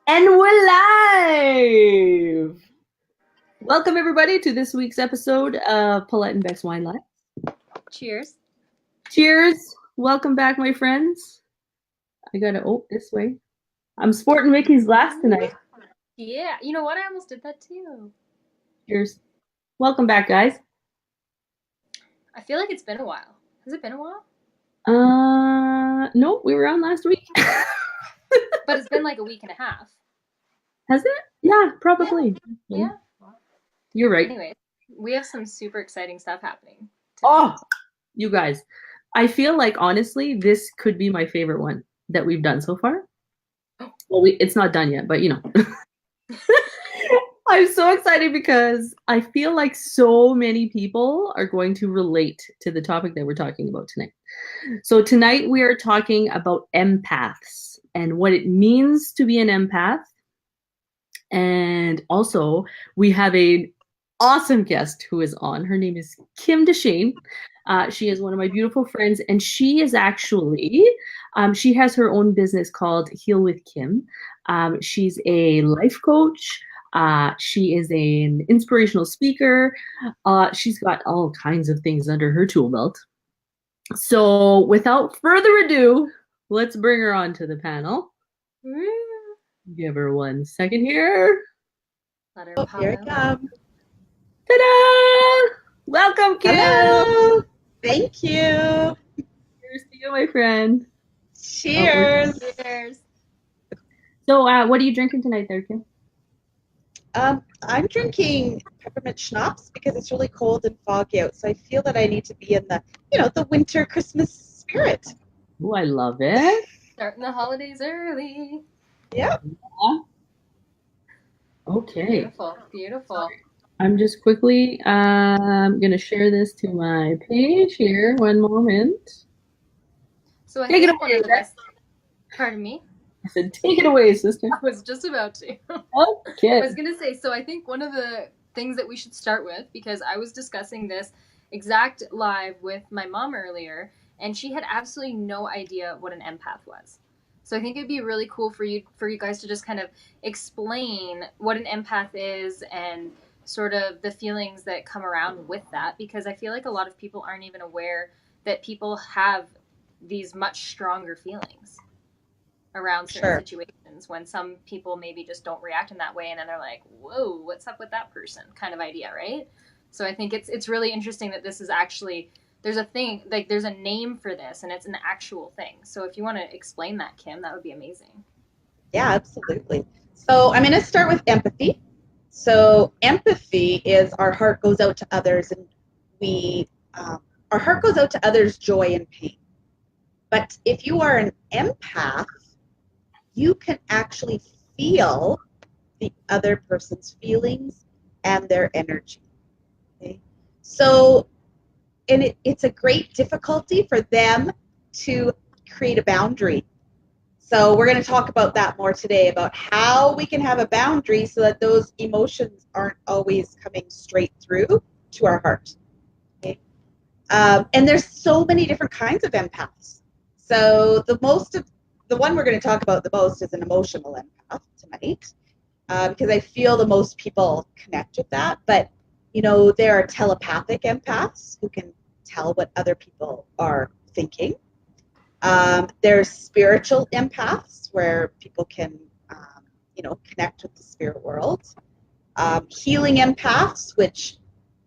And we're live! Welcome, everybody, to this week's episode of Paulette Becs Wine Live. Cheers. Cheers. Welcome back, my friends. I gotta, this way. I'm sporting Mickey's glass tonight. Yeah, you know what? I almost did that too. Cheers. Welcome back, guys. I feel like it's been a while. Has it been a while? No, we were on last week. But it's been like a week and a half. Has it? Yeah, probably. Yeah. You're right. Anyway, we have some super exciting stuff happening. Oh, you guys. I feel like, honestly, this could be my favorite one that we've done so far. Well, it's not done yet, but you know. I'm so excited because I feel like so many people are going to relate to the topic that we're talking about tonight. So tonight we are talking about empaths and what it means to be an empath. And also we have an awesome guest who is on. Her name is Kim Dechaine. She is one of my beautiful friends, and she is actually, she has her own business called Heal with Kim. She's a life coach. She is an inspirational speaker. She's got all kinds of things under her tool belt. So without further ado, let's bring her on to the panel. Give her 1 second here. Let her here it comes. Ta-da! Welcome, Kim. Hello. Thank you. Cheers to you, my friend. Cheers. Cheers. So, what are you drinking tonight, there, Kim? I'm drinking peppermint schnapps because it's really cold and foggy out, so I feel that I need to be in the, the winter Christmas spirit. Oh, I love it. Starting the holidays early. Yep. Yeah. Okay. Beautiful, beautiful. Sorry. I'm just quickly going to share this to my page here. 1 moment. So I think one of the best. Pardon me? I said, take it away, sister. I was just about to. Okay. I was going to say, so I think one of the things that we should start with, because I was discussing this exact live with my mom earlier, and she had absolutely no idea what an empath was. So I think it'd be really cool for you guys to just kind of explain what an empath is and sort of the feelings that come around with that, because I feel like a lot of people aren't even aware that people have these much stronger feelings around certain situations, when some people maybe just don't react in that way, and then they're like, whoa, what's up with that person, kind of idea, right? So I think it's really interesting that this is actually, there's a thing, like there's a name for this, and it's an actual thing. So if you want to explain that, Kim, that would be amazing. Yeah, absolutely. So I'm going to start with empathy. So empathy is our heart goes out to others, and our heart goes out to others' joy and pain. But if you are an empath, you can actually feel the other person's feelings and their energy. Okay? So, and it's a great difficulty for them to create a boundary. So we're going to talk about that more today, about how we can have a boundary so that those emotions aren't always coming straight through to our heart. Okay? And there's so many different kinds of empaths. So the one we're going to talk about the most is an emotional empath tonight, because I feel the most people connect with that. But, there are telepathic empaths who can tell what other people are thinking. There's spiritual empaths where people can, connect with the spirit world. Healing empaths, which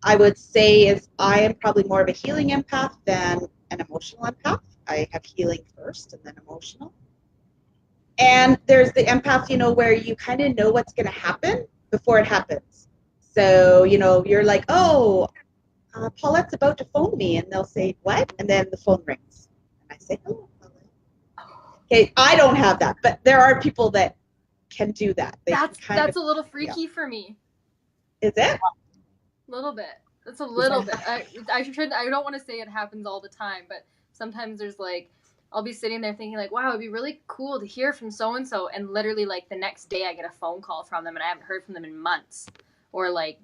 I would say is I am probably more of a healing empath than an emotional empath. I have healing first and then emotional. And there's the empath, where you kind of know what's going to happen before it happens. So, you're like, oh, Paulette's about to phone me, and they'll say, what? And then the phone rings. And I say, hello, Paulette. Okay, I don't have that, but there are people that can do that. That's a little freaky for me. Is it? A little bit. That's a little bit. I don't want to say it happens all the time, but sometimes there's like, I'll be sitting there thinking like, wow, it'd be really cool to hear from so-and-so, and literally like the next day I get a phone call from them and I haven't heard from them in months. Or like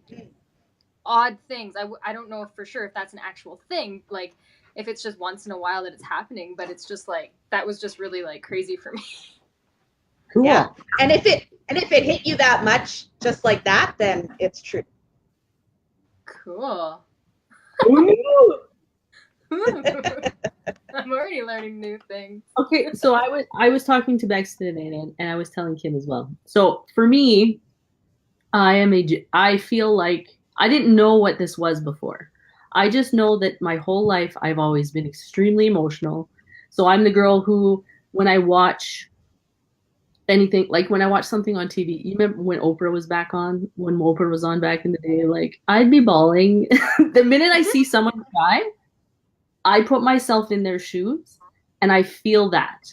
odd things. I don't know for sure if that's an actual thing, like if it's just once in a while that it's happening, but it's just like, that was just really like crazy for me. Cool. Yeah. And if And if it hit you that much, just like that, then it's true. Cool. Ooh. I'm already learning new things. Okay, so I was talking to Bex today, and I was telling Kim as well. So for me, I feel like I didn't know what this was before. I just know that my whole life I've always been extremely emotional. So I'm the girl who, when I watch anything, like when I watch something on TV, you remember when Oprah was back on, when Oprah was on back in the day, like I'd be bawling. The minute I see someone cry, I put myself in their shoes and I feel that.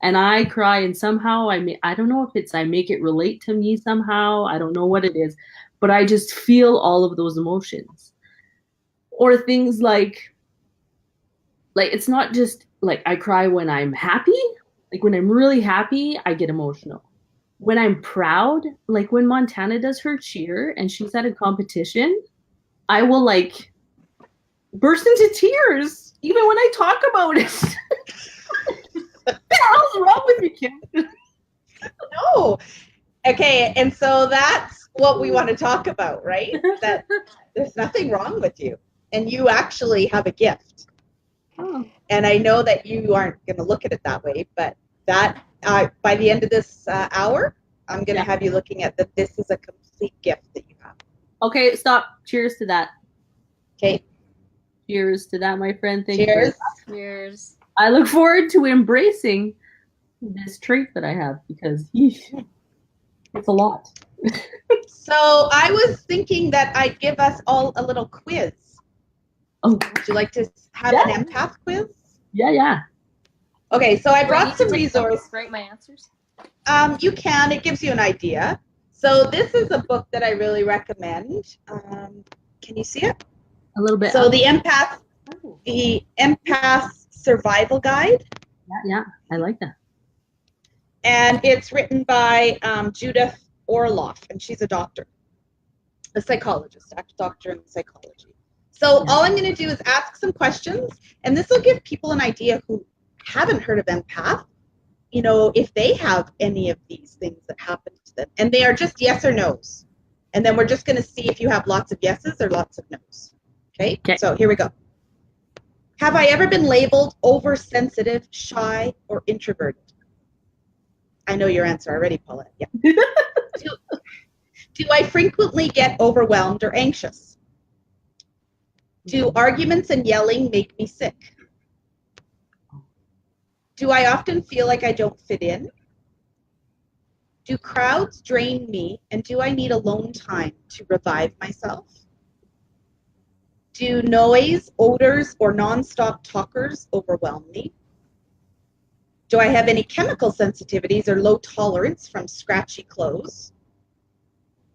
And I cry, and somehow I don't know if it's I make it relate to me somehow. I don't know what it is, but I just feel all of those emotions. Or things like it's not just like I cry when I'm happy. Like when I'm really happy, I get emotional. When I'm proud, like when Montana does her cheer and she's at a competition, I will like burst into tears even when I talk about it. What the hell's wrong with me, Kim? No. Okay, and so that's what we want to talk about, right? That there's nothing wrong with you, and you actually have a gift. Oh. And I know that you aren't going to look at it that way, but that by the end of this hour, I'm going to have you looking at that this is a complete gift that you have. Okay, stop. Cheers to that. Okay. Cheers to that, my friend. Thank Cheers. you. Cheers. I look forward to embracing this trait that I have because it's a lot. So I was thinking that I'd give us all a little quiz. Oh, would you like to have an empath quiz? Yeah. Okay, so I brought some resources. Write my answers. You can. It gives you an idea. So this is a book that I really recommend. Can you see it? A little bit. So the Empath Survival Guide. Yeah, I like that. And it's written by Judith Orloff, and she's a doctor, a psychologist, doctor in psychology. So all I'm going to do is ask some questions, and this will give people an idea who haven't heard of empath, if they have any of these things that happen to them. And they are just yes or no's. And then we're just going to see if you have lots of yeses or lots of no's. Okay? So here we go. Have I ever been labeled oversensitive, shy, or introverted? I know your answer already, Paulette. Yeah. Do I frequently get overwhelmed or anxious? Do arguments and yelling make me sick? Do I often feel like I don't fit in? Do crowds drain me, and do I need alone time to revive myself? Do noise, odors, or nonstop talkers overwhelm me? Do I have any chemical sensitivities or low tolerance from scratchy clothes?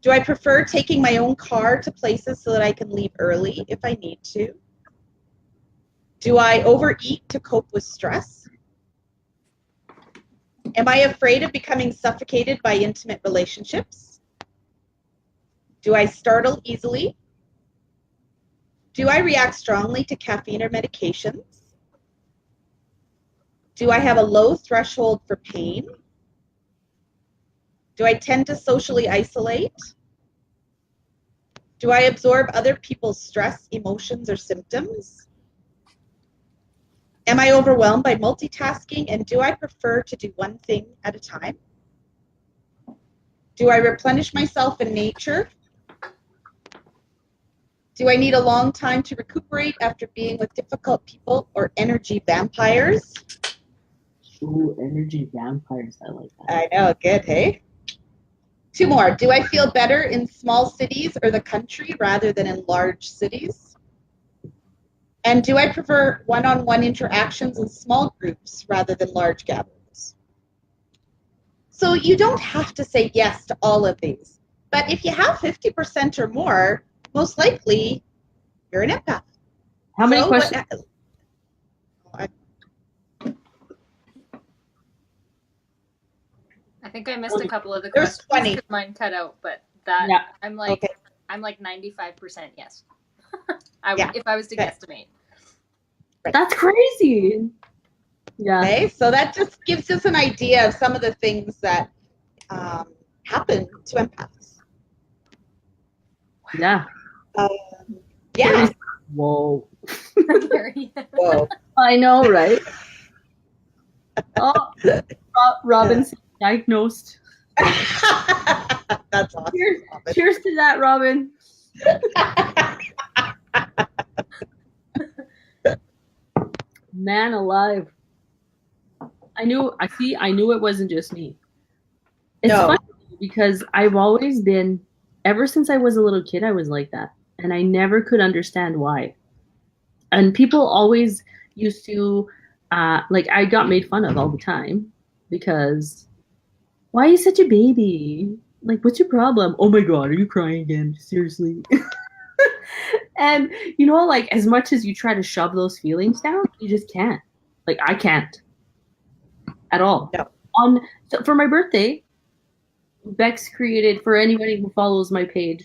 Do I prefer taking my own car to places so that I can leave early if I need to? Do I overeat to cope with stress? Am I afraid of becoming suffocated by intimate relationships? Do I startle easily? Do I react strongly to caffeine or medications? Do I have a low threshold for pain? Do I tend to socially isolate? Do I absorb other people's stress, emotions, or symptoms? Am I overwhelmed by multitasking, and do I prefer to do one thing at a time? Do I replenish myself in nature? Do I need a long time to recuperate after being with difficult people or energy vampires? Ooh, energy vampires. I like that. I know, good, hey? 2 more. Do I feel better in small cities or the country rather than in large cities? And do I prefer one-on-one interactions in small groups rather than large gatherings? So you don't have to say yes to all of these. But if you have 50% or more, most likely you're an empath. How many questions? I think I missed a couple of the questions. There's 20. Mine cut out, but that I'm like 95% yes. If I was to guesstimate. That's crazy. Yeah. Okay, so that just gives us an idea of some of the things that happen to empaths. Yeah. Yeah. Whoa. Whoa. I know, right? Oh, Robin's diagnosed. That's awesome. Cheers to that, Robin. Man alive. I knew it wasn't just me. It's funny because I've always been, ever since I was a little kid, I was like that. And I never could understand why. And people always used to, like, I got made fun of all the time because, why are you such a baby? Like, what's your problem? Oh my God, are you crying again? Seriously? And, you know, like, as much as you try to shove those feelings down, you just can't. Like, I can't at all. No. So for my birthday, Becs created, for anybody who follows my page,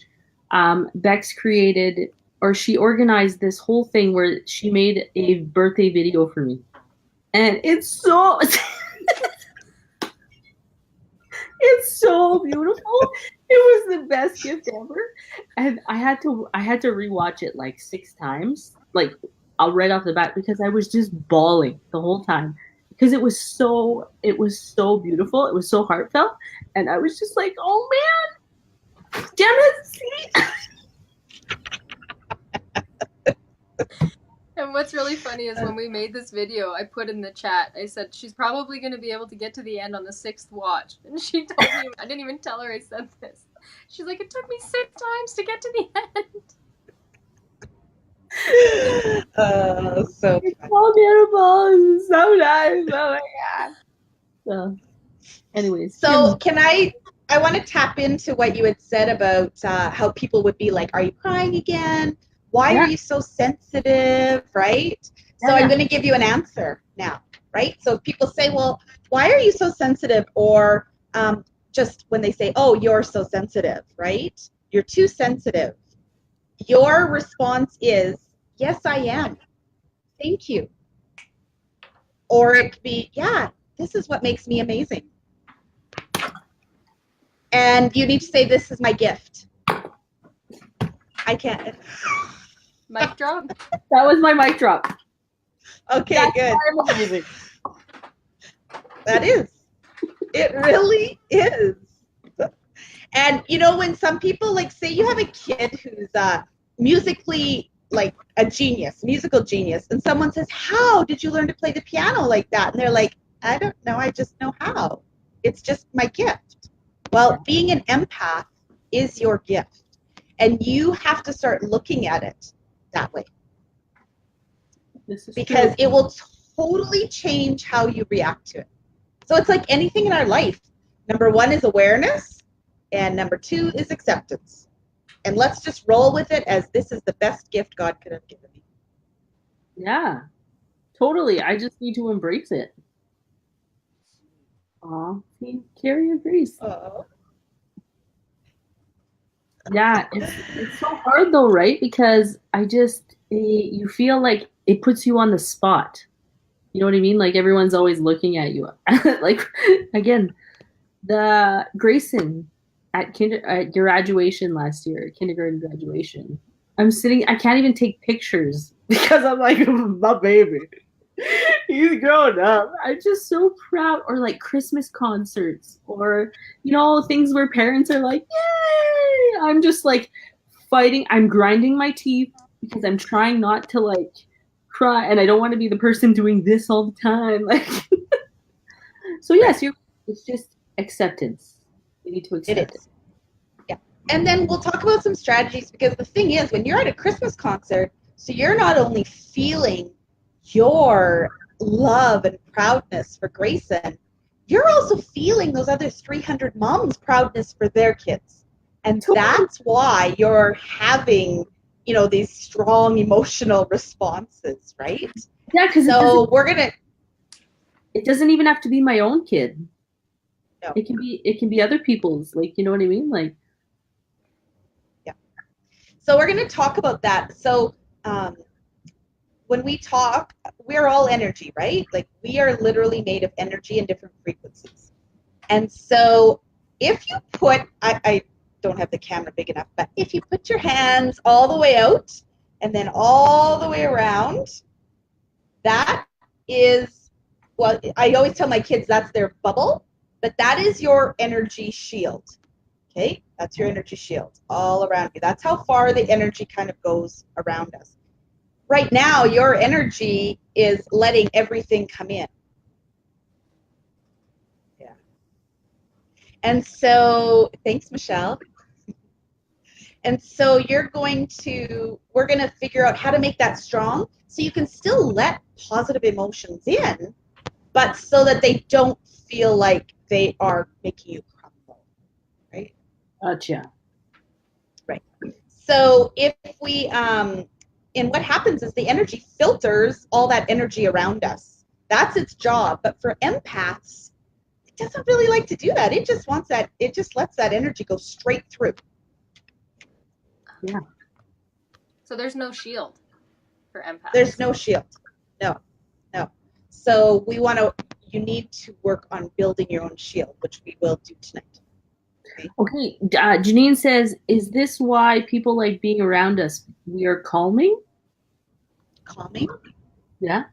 Becs created, or she organized this whole thing where she made a birthday video for me. And it's so, it's so beautiful. It was the best gift ever. And I had to rewatch it like 6 times, like right off the bat, because I was just bawling the whole time. Because it was so beautiful. It was so heartfelt. And I was just like, oh man, damn it. And what's really funny is when we made this video, I put in the chat, I said, she's probably going to be able to get to the end on the 6th watch. And she told me, I didn't even tell her I said this. She's like, it took me 6 times to get to the end. So beautiful. So nice. Oh my God. So, anyways. So I want to tap into what you had said about how people would be like, are you crying again? Why are you so sensitive, right? So I'm going to give you an answer now, right? So people say, well, why are you so sensitive? Or just when they say, oh, you're so sensitive, right? You're too sensitive. Your response is, yes, I am. Thank you. Or it could be, yeah, this is what makes me amazing. And you need to say, this is my gift. I can't. Mic drop? That was my mic drop. Okay, That's good. Amazing. That is. It really is. And, you know, when some people, like, say you have a kid who's musically, like, a genius, musical genius, and someone says, how did you learn to play the piano like that? And they're like, I don't know, I just know how. It's just my gift. Well, being an empath is your gift. And you have to start looking at it that way. Because it will totally change how you react to it. So it's like anything in our life. Number 1 is awareness, and number 2 is acceptance. And let's just roll with it as this is the best gift God could have given me. Yeah, totally. I just need to embrace it. Aw, see, Carrie agrees. Yeah, it's so hard though, right? Because you feel like it puts you on the spot. You know what I mean? Like everyone's always looking at you. Like, again, the Grayson at graduation last year, kindergarten graduation. I can't even take pictures because I'm like, my baby. He's grown up. I'm just so proud. Or like Christmas concerts, or, you know, things where parents are like, yay! I'm just like fighting. I'm grinding my teeth because I'm trying not to like cry, and I don't want to be the person doing this all the time. Like, so yes, it's just acceptance. You need to accept it. Yeah. And then we'll talk about some strategies, because the thing is, when you're at a Christmas concert, so you're not only feeling your love and proudness for Grayson, you're also feeling those other 300 moms' proudness for their kids. And that's why you're having, you know, these strong emotional responses, right? Yeah, because it doesn't even have to be my own kid. No. It can be other people's, like, you know what I mean? Like, yeah. So we're going to talk about that. So when we talk, we're all energy, right? Like, we are literally made of energy and different frequencies. And so if you put, I don't have the camera big enough, but if you put your hands all the way out and then all the way around, that is, well, I always tell my kids that's their bubble, but that is your energy shield. Okay, that's your energy shield all around you. That's how far the energy kind of goes around us. Right now, your energy is letting everything come in. Yeah. And so, thanks, Michelle. And so we're going to figure out how to make that strong so you can still let positive emotions in, but so that they don't feel like they are making you crumble, right? Gotcha. Right. So if we, and what happens is the energy filters all that energy around us. That's its job. But for empaths, it doesn't really like to do that. It just wants that, it just lets that energy go straight through. Yeah. So there's no shield for empaths. There's no shield. No. So you need to work on building your own shield, which we will do tonight. Okay. Janine says, is this why people like being around us? We are calming? Calming? Yeah.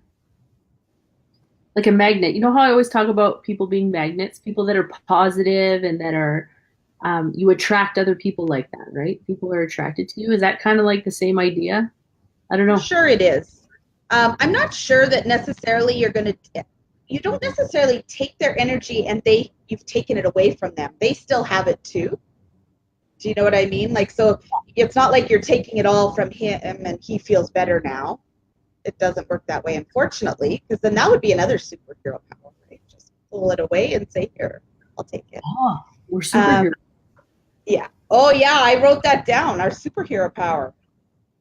Like a magnet. You know how I always talk about people being magnets? People that are positive and that are, you attract other people like that, right? People are attracted to you. Is that kind of like the same idea? I don't know. Sure it is. I'm not sure that necessarily you don't necessarily take their energy and you've taken it away from them. They still have it too. Do you know what I mean? Like, so it's not like you're taking it all from him and he feels better now. It doesn't work that way, unfortunately, because then that would be another superhero power, right? Just pull it away and say, here, I'll take it. Oh, we're superheroes. Yeah. Oh, yeah, I wrote that down, our superhero power.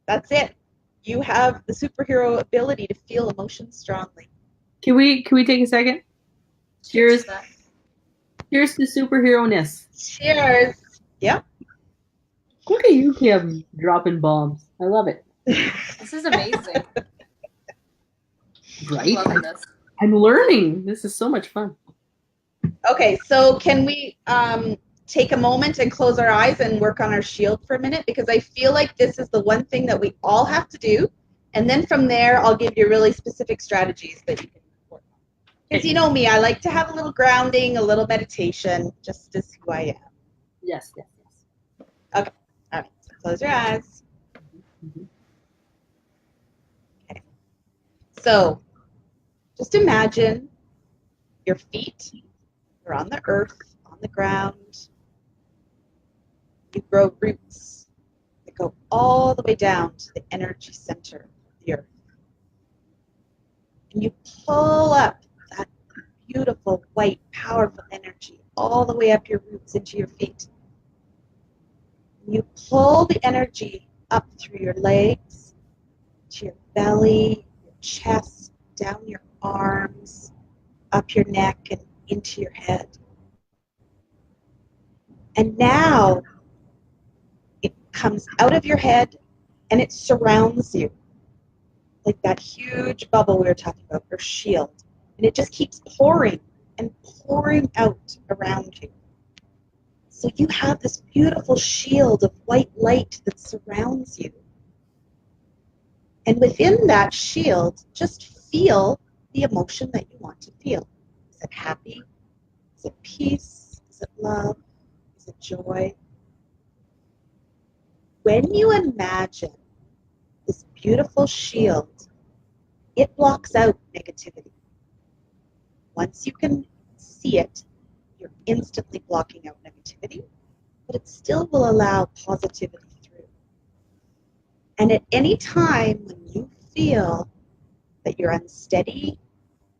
That's it. You have the superhero ability to feel emotions strongly. Can we take a second? Cheers. Cheers to superhero-ness. Cheers. Yep. Look at you, Kim, dropping bombs. I love it. This is amazing. Right? I'm loving this. I'm learning. This is so much fun. Okay, so can we take a moment and close our eyes and work on our shield for a minute? Because I feel like this is the one thing that we all have to do. And then from there, I'll give you really specific strategies that you can work on. Because you know me, I like to have a little grounding, a little meditation, just as who I am. Yes. Okay, all right, so close your eyes. Okay, so just imagine your feet are on the earth, on the ground. You grow roots that go all the way down to the energy center of the earth. And you pull up that beautiful, white, powerful energy all the way up your roots into your feet. You pull the energy up through your legs, to your belly, your chest, down your arms, up your neck, and into your head. And now it comes out of your head and it surrounds you like that huge bubble we were talking about, your shield. And it just keeps pouring and pouring out around you. So you have this beautiful shield of white light that surrounds you. And within that shield, just feel the emotion that you want to feel. Is it happy? Is it peace? Is it love? Is it joy? When you imagine this beautiful shield, it blocks out negativity. Once you can see it, you're instantly blocking out negativity, but it still will allow positivity through. And at any time when you feel that you're unsteady,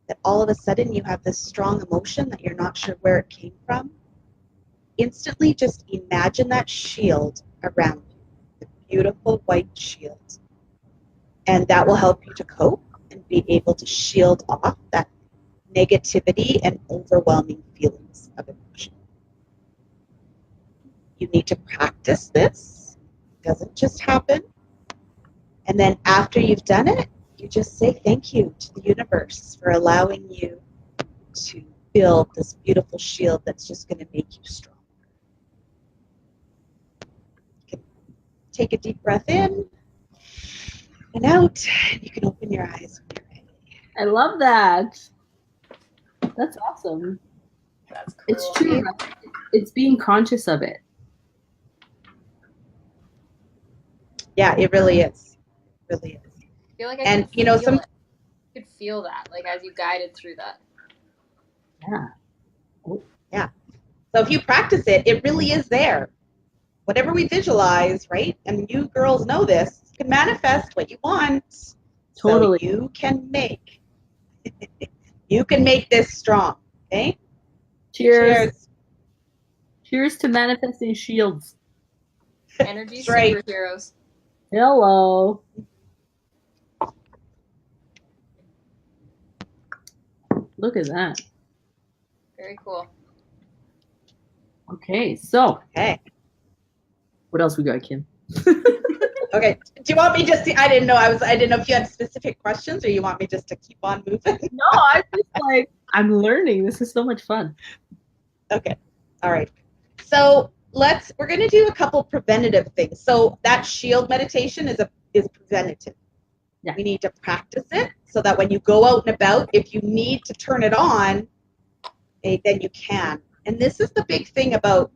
that all of a sudden you have this strong emotion that you're not sure where it came from, instantly just imagine that shield around you, the beautiful white shield. And that will help you to cope and be able to shield off that negativity and overwhelming feelings of emotion. You need to practice this. It doesn't just happen. And then after you've done it, you just say thank you to the universe for allowing you to build this beautiful shield that's just going to make you stronger. take a deep breath in and out. You can open your eyes when you're ready. I love that. That's awesome. That's cool. It's true. Right? It's being conscious of it. Yeah, it really is. It really is. I feel like I and could you know, feel it. You could feel that, like as you guided through that. Yeah. Oh. Yeah. So if you practice it, it really is there. Whatever we visualize, right? And you girls know this, you can manifest what you want. Totally. So you can make this strong. Okay? Cheers. Cheers. Cheers to manifesting shields. Energy That's right. superheroes. Hello. Look at that. Very cool. Okay, so Okay. what else we got, Kim? Okay. Do you want me just to, I didn't know if you had specific questions or you want me just to keep on moving? No, I'm just like, I'm learning. This is so much fun. Okay. All right. So we're going to do a couple preventative things. So that shield meditation is preventative. Yeah. We need to practice it so that when you go out and about, if you need to turn it on, then you can. And this is the big thing about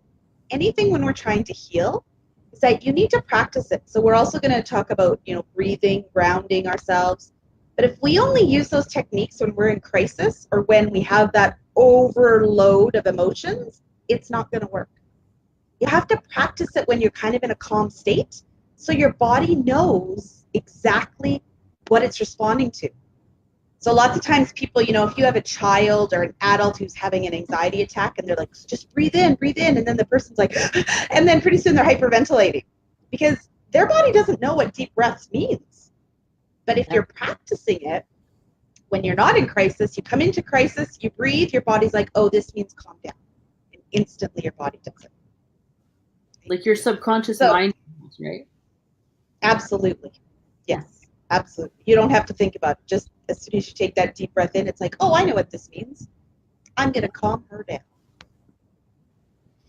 anything when we're trying to heal, is that you need to practice it. So we're also going to talk about, breathing, grounding ourselves. But if we only use those techniques when we're in crisis or when we have that overload of emotions, it's not going to work. You have to practice it when you're kind of in a calm state so your body knows exactly what it's responding to. So lots of times people, if you have a child or an adult who's having an anxiety attack and they're like, just breathe in, and then the person's like, and then pretty soon they're hyperventilating because their body doesn't know what deep breaths means. But if you're practicing it, when you're not in crisis, you come into crisis, you breathe, your body's like, oh, this means calm down. And instantly your body does it. Like your subconscious mind, right? Absolutely. Yes. Absolutely. You don't have to think about it. Just as soon as you take that deep breath in, it's like, oh, I know what this means. I'm going to calm her down.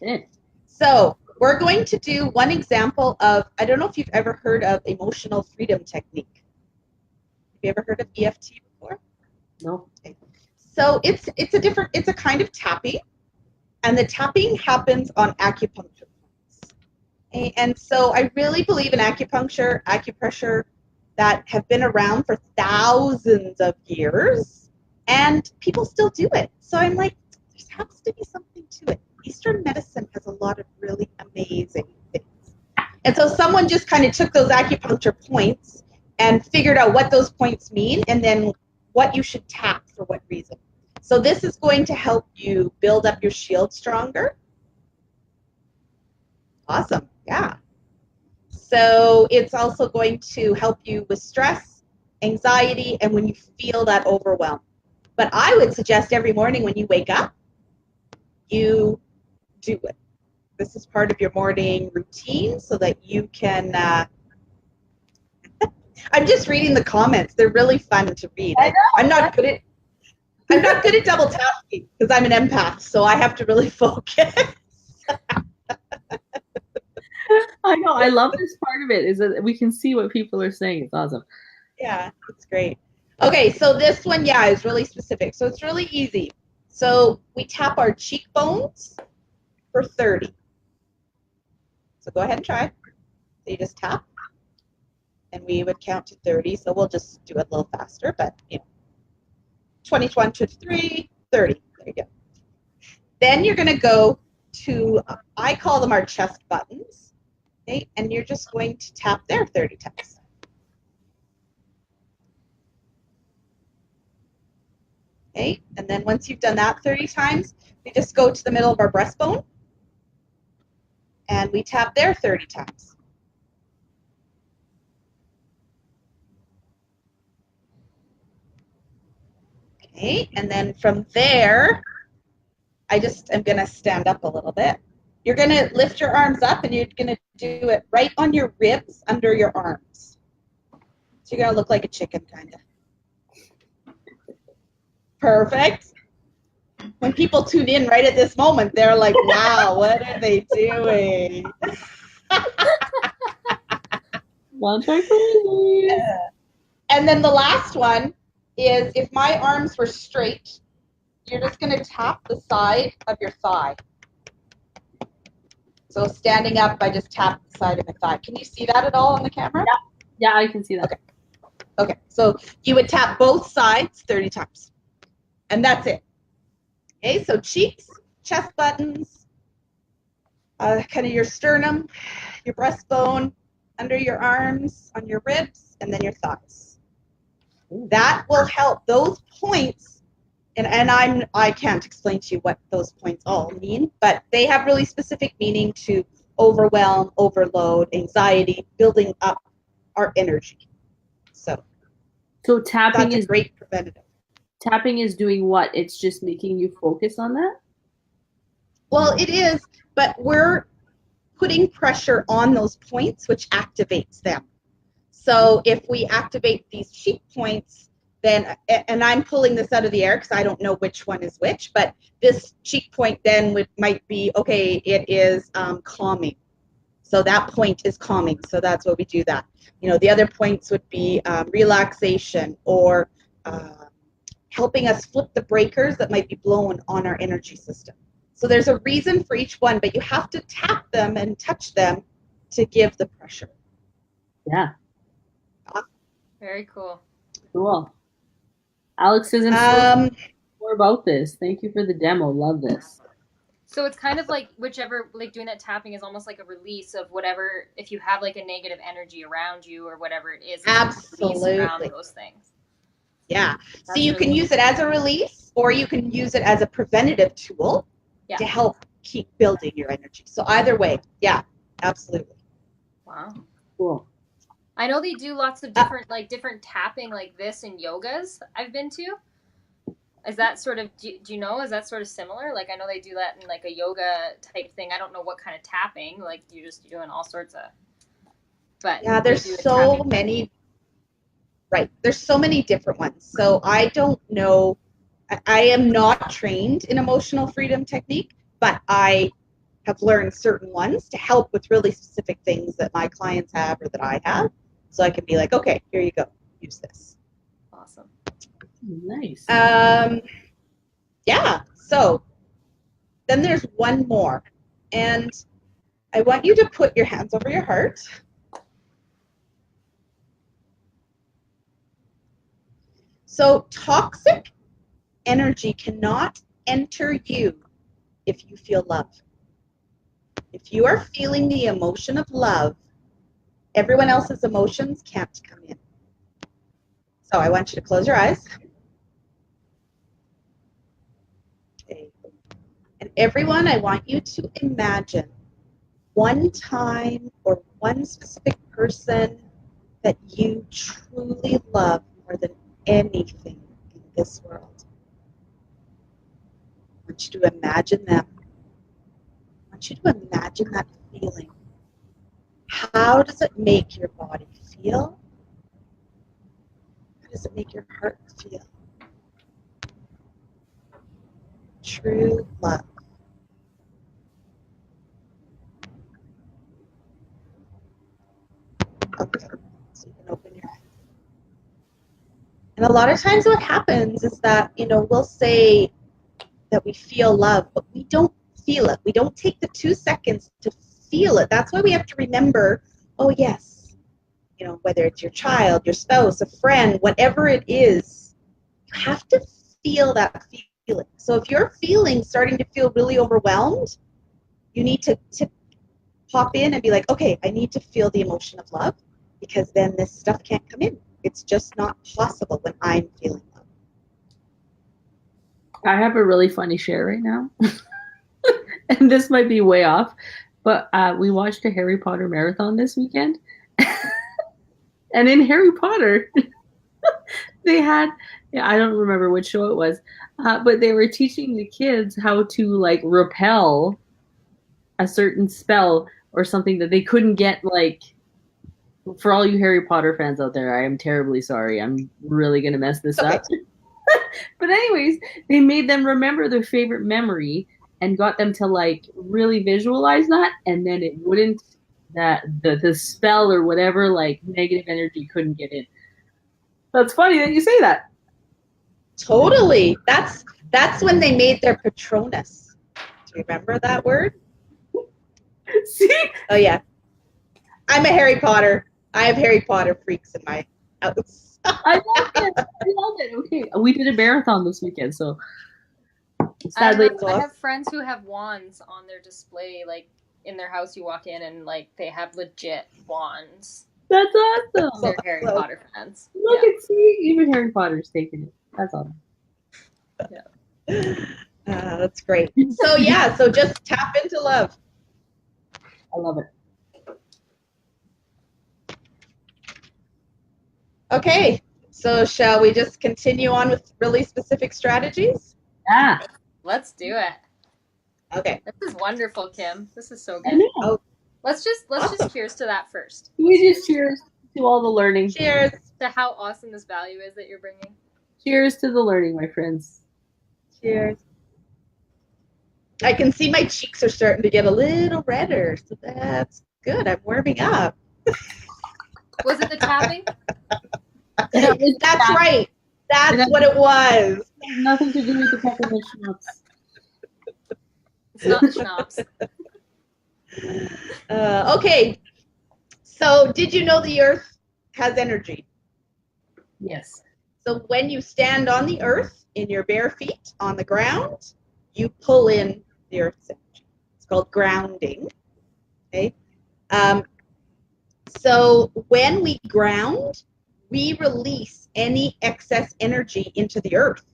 Okay. So we're going to do one example of, I don't know if you've ever heard of emotional freedom technique. Have you ever heard of EFT before? No. Okay. So it's a kind of tapping, and the tapping happens on acupuncture points. And so I really believe in acupressure, that have been around for thousands of years, and people still do it. So I'm like, there has to be something to it. Eastern medicine has a lot of really amazing things. And so someone just kind of took those acupuncture points and figured out what those points mean and then what you should tap for what reason. So this is going to help you build up your shield stronger. Awesome. Yeah. So it's also going to help you with stress, anxiety, and when you feel that overwhelm. But I would suggest every morning when you wake up, you do it. This is part of your morning routine so that you can I'm just reading the comments. They're really fun to read. I'm not good at double tasking because I'm an empath, so I have to really focus. I know. I love this part of it is that we can see what people are saying. It's awesome. Yeah, it's great. Okay, so this one, is really specific. So it's really easy. So we tap our cheekbones for 30. So go ahead and try. So you just tap, and we would count to 30. So we'll just do it a little faster, but 21, 23, 30. There you go. Then you're going to go to, I call them our chest buttons. Okay, and you're just going to tap there 30 times. Okay, and then once you've done that 30 times, we just go to the middle of our breastbone and we tap there 30 times. Okay, and then from there, I just am going to stand up a little bit. You're going to lift your arms up and you're going to do it right on your ribs under your arms. So you're going to look like a chicken, kind of. Perfect. When people tune in right at this moment, they're like, wow, what are they doing? Launch our crazy. And then the last one is if my arms were straight, you're just going to tap the side of your thigh. So standing up, I just tap the side of my thigh. Can you see that at all on the camera? Yeah, I can see that. Okay, so you would tap both sides 30 times. And that's it. Okay, so cheeks, chest buttons, kind of your sternum, your breastbone, under your arms, on your ribs, and then your thighs. That will help those points, and I can't explain to you what those points all mean, but they have really specific meaning to overwhelm, overload, anxiety, building up our energy. So tapping that's is a great preventative. Tapping is doing what? It's just making you focus on that? Well, it is, but we're putting pressure on those points, which activates them. So if we activate these cheek points, then, and I'm pulling this out of the air because I don't know which one is which, but this cheek point then might be, okay, it is calming. So that point is calming. So that's what we do that. The other points would be relaxation or helping us flip the breakers that might be blown on our energy system. So there's a reason for each one, but you have to tap them and touch them to give the pressure. Yeah. Very cool. Cool. Alex isn't more about this. Thank you for the demo. Love this. So it's kind of like whichever, like doing that tapping is almost like a release of whatever, if you have like a negative energy around you or whatever it is. Absolutely. Around those things. Yeah. So you can use it as a release, or you can use it as a preventative tool to help keep building your energy. So either way, yeah, absolutely. Wow. Cool. I know they do lots of different tapping like this in yogas I've been to. Is that sort of, do you know, is that sort of similar? Like, I know they do that in like a yoga type thing. I don't know what kind of tapping, like you're just doing all sorts of, but yeah, there's so many, right. There's so many different ones. So I don't know, I am not trained in emotional freedom technique, but I have learned certain ones to help with really specific things that my clients have or that I have. So I can be like, okay, here you go, use this. Awesome. Nice. Yeah, so then there's one more. And I want you to put your hands over your heart. So toxic energy cannot enter you if you feel love. If you are feeling the emotion of love, everyone else's emotions can't come in. So I want you to close your eyes. Okay. And everyone, I want you to imagine one time or one specific person that you truly love more than anything in this world. I want you to imagine them. I want you to imagine that feeling. How does it make your body feel? How does it make your heart feel? True love. Okay, so you can open your eyes. And a lot of times what happens is that, we'll say that we feel love, but we don't feel it. We don't take the 2 seconds to feel it. That's why we have to remember, oh yes, whether it's your child, your spouse, a friend, whatever it is, you have to feel that feeling. So if you're starting to feel really overwhelmed, you need to pop in and be like, okay, I need to feel the emotion of love, because then this stuff can't come in. It's just not possible when I'm feeling love. I have a really funny share right now. And this might be way off, but we watched a Harry Potter marathon this weekend. And in Harry Potter, they had, I don't remember which show it was, but they were teaching the kids how to repel a certain spell or something that they couldn't get. For all you Harry Potter fans out there, I am terribly sorry. I'm really going to mess this up. But anyways, they made them remember their favorite memory and got them to really visualize that, and then it wouldn't that the spell or whatever, like negative energy couldn't get in. That's funny that you say that. Totally. That's when they made their Patronus. Do you remember that word? See? Oh yeah. I'm a Harry Potter. I have Harry Potter freaks in my house. I love it. I love it. Okay. We did a marathon this weekend, so sadly. I have friends who have wands on their display, like in their house. You walk in and like they have legit wands. That's awesome. They're Harry Potter fans. Look at see, even Harry Potter's taking it. That's awesome. Yeah. That's great. So yeah, so just tap into love. I love it. Okay, so shall we just continue on with really specific strategies? Yeah. Let's do it. Okay. This is wonderful, Kim. This is so I good. know. Oh, Let's awesome. just cheers to that first. We just cheers to all the learning. Cheers. To how awesome this value is that you're bringing. Cheers to the learning, my friends. Cheers. I can see my cheeks are starting to get a little redder, so that's good. I'm warming up. Was it the tapping? That's right. That's what it was. Nothing to do with the peppermint schnapps. It's not the schnapps. Okay. So did you know the earth has energy? Yes. So when you stand on the earth in your bare feet on the ground, you pull in the earth's energy. It's called grounding. Okay. So when we ground, we release any excess energy into the earth,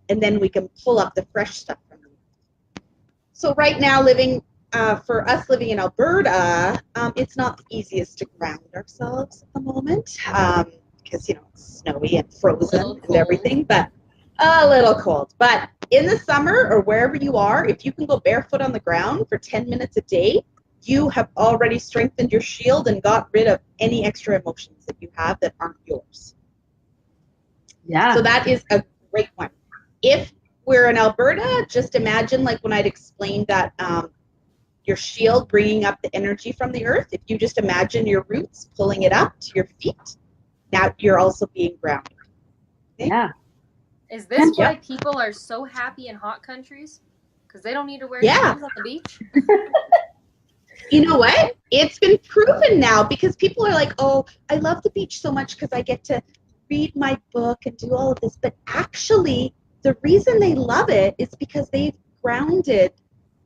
and then we can pull up the fresh stuff from the earth. So right now, for us living in Alberta, it's not the easiest to ground ourselves at the moment because it's snowy and frozen and everything, but a little cold. But in the summer or wherever you are, if you can go barefoot on the ground for 10 minutes a day, you have already strengthened your shield and got rid of any extra emotions that you have that aren't yours. Yeah. So that is a great one. If we're in Alberta, just imagine like when I'd explained that your shield bringing up the energy from the earth, if you just imagine your roots pulling it up to your feet, now you're also being grounded. Okay? Yeah. Is this why people are so happy in hot countries? Because they don't need to wear shoes on the beach? You know what? It's been proven now because people are like, oh, I love the beach so much because I get to read my book and do all of this. But actually, the reason they love it is because they've grounded.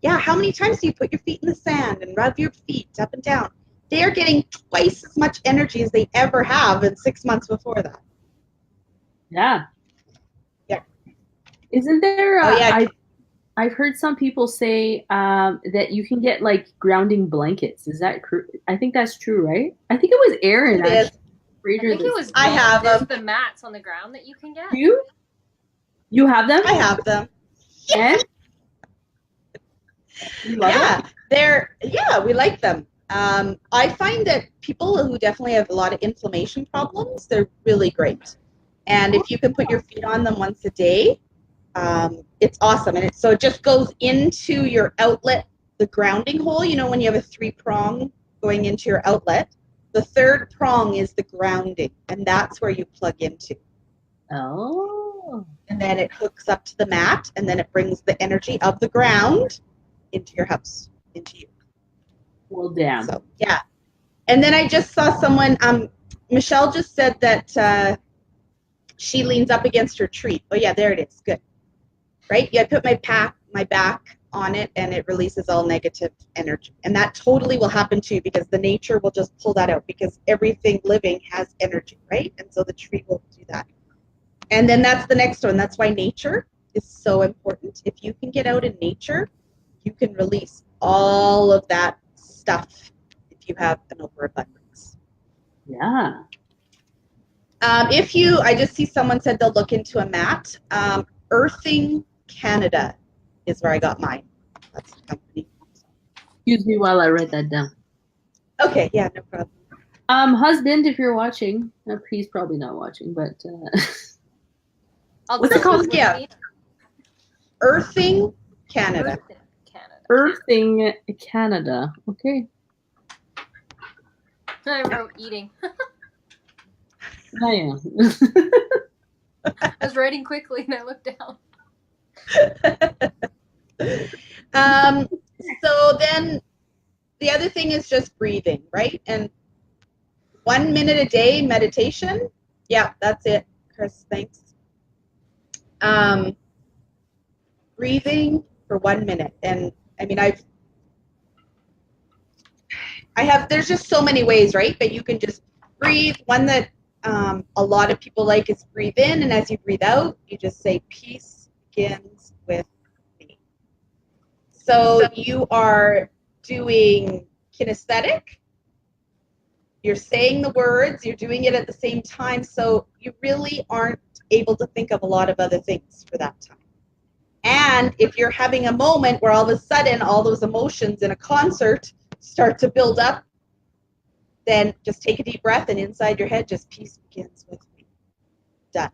Yeah, how many times do you put your feet in the sand and rub your feet up and down? They are getting twice as much energy as they ever have in 6 months before that. Yeah. Yeah. Isn't there? Oh, yeah. I've heard some people say that you can get like grounding blankets. Is that true? I think that's true, right? I think it was Aaron. It is. I think it was. I have them. The mats on the ground that you can get. You have them? I have them. And? You love them? We like them. I find that people who definitely have a lot of inflammation problems, they're really great. And if you can put your feet on them once a day, it's awesome. And so it just goes into your outlet, the grounding hole. You know when you have a 3-prong going into your outlet? The 3rd prong is the grounding, and that's where you plug into. Oh. And then it hooks up to the mat, and then it brings the energy of the ground into your house, into you. Well, damn. So, yeah. And then I just saw someone, Michelle just said that she leans up against her tree. Oh, yeah, there it is. Good. Right? Yeah, I put my back on it, and it releases all negative energy. And that totally will happen too, because the nature will just pull that out, because everything living has energy, right? And so the tree will do that. And then that's the next one. That's why nature is so important. If you can get out in nature, you can release all of that stuff if you have an overabundance. Yeah. I just see someone said they'll look into a mat. Earthing Canada is where I got mine. That's the company. Excuse me while I write that down. Okay, yeah, no problem. Husband, if you're watching, he's probably not watching, but what's it called? Yeah. Earthing Canada. Earthing Canada. Okay. I wrote eating. Oh, yeah. I was writing quickly and I looked down. So then the other thing is just breathing, right? And 1 minute a day meditation. Yeah, that's it, Chris. Thanks. Breathing for 1 minute. And I mean, there's just so many ways, right? But you can just breathe. One that a lot of people like is breathe in, and as you breathe out, you just say, peace begins with me. So you are doing kinesthetic, you're saying the words, you're doing it at the same time, so you really aren't able to think of a lot of other things for that time. And if you're having a moment where all of a sudden all those emotions in a concert start to build up, then just take a deep breath, and inside your head, just peace begins with me. Done.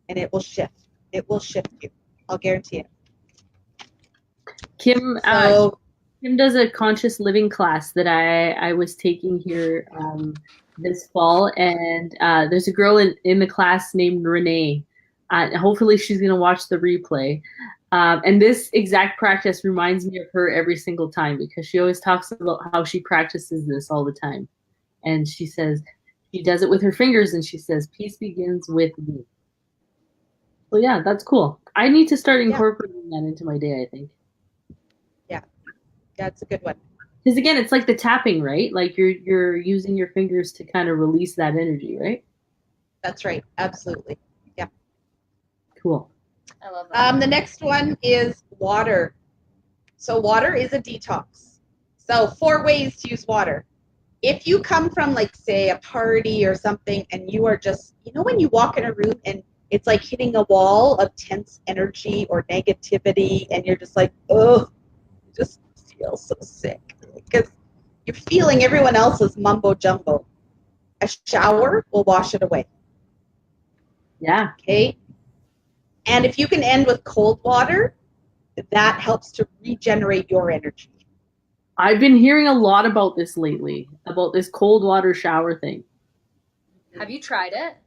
And it will shift. It will shift you. I'll guarantee it. Kim does a conscious living class that I was taking here this fall, and there's a girl in the class named Renee. Hopefully she's going to watch the replay. And this exact practice reminds me of her every single time, because she always talks about how she practices this all the time. And she says, she does it with her fingers, and she says, peace begins with me. So yeah, that's cool. I need to start incorporating that into my day, I think. Yeah, that's a good one. Because again, it's like the tapping, right? Like you're using your fingers to kind of release that energy, right? That's right. Absolutely. Yeah. Cool. I love that. The next one is water. So water is a detox. So 4 ways to use water. If you come from, like, say, a party or something, and you are just, when you walk in a room and it's like hitting a wall of tense energy or negativity, and you're just like, oh, you just feel so sick because you're feeling everyone else's mumbo jumbo. A shower will wash it away. Yeah. Okay. And if you can end with cold water, that helps to regenerate your energy. I've been hearing a lot about this lately, about this cold water shower thing. Have you tried it?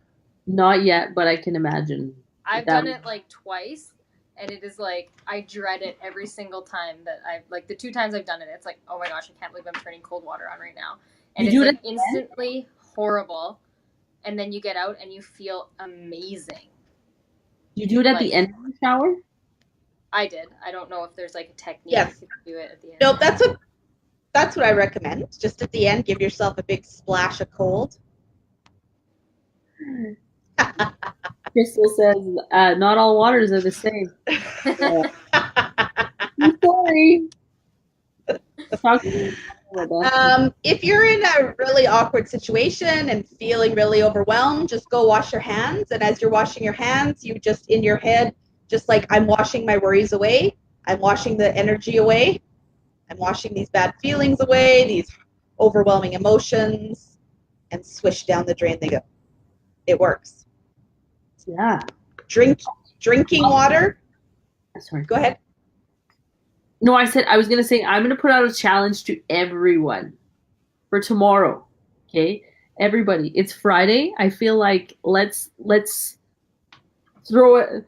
Not yet, but I can imagine. I've done it like twice, and it is like, I dread it every single time that the 2 times I've done it, it's like, oh my gosh, I can't believe I'm turning cold water on right now. And it's like instantly horrible, and then you get out and you feel amazing. You do it at the end of the shower? I did. I don't know if there's like a technique to do it at the end. No, that's what I recommend. Just at the end, give yourself a big splash of cold. Crystal says, not all waters are the same. I'm sorry. If you're in a really awkward situation and feeling really overwhelmed, just go wash your hands. And as you're washing your hands, you just, in your head, just like, I'm washing my worries away. I'm washing the energy away. I'm washing these bad feelings away, these overwhelming emotions, and swish down the drain they go. It works. Yeah. Drinking water. Sorry. Go ahead. No, I was going to say, I'm going to put out a challenge to everyone for tomorrow. Okay. Everybody, it's Friday. I feel like let's throw a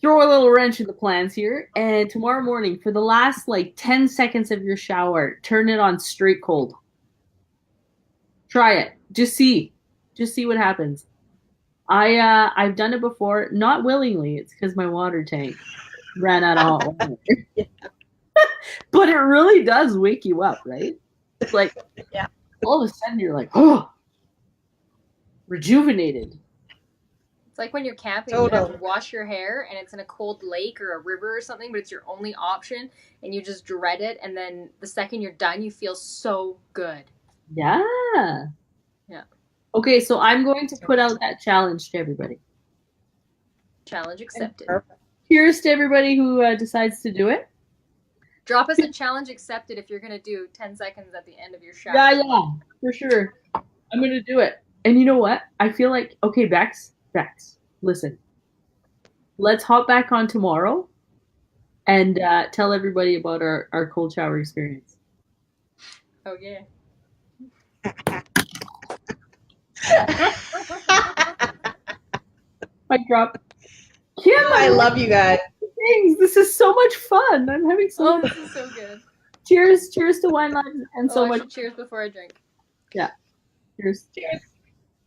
little wrench in the plans here. And tomorrow morning, for the last 10 seconds of your shower, turn it on straight cold. Try it. Just see what happens. I've done it before, not willingly. It's because my water tank ran out of hot water. But it really does wake you up, right? It's like, all of a sudden you're like, oh, rejuvenated. It's like when you're camping, you have to wash your hair, and it's in a cold lake or a river or something, but it's your only option, and you just dread it, and then the second you're done, you feel so good. Yeah. Yeah. Okay, so I'm going to put out that challenge to everybody. Challenge accepted. Perfect. Here's to everybody who decides to do it. Drop us a challenge accepted if you're going to do 10 seconds at the end of your shower. Yeah, for sure. I'm going to do it. And you know what? I feel like, okay, Becs, listen. Let's hop back on tomorrow and tell everybody about our cold shower experience. Oh, yeah. Mic drop. Kim, I love you guys. things. This is so much fun. I'm having so much. This is so good. Cheers to wine lives and so I much. should cheers before I drink. Yeah. Cheers.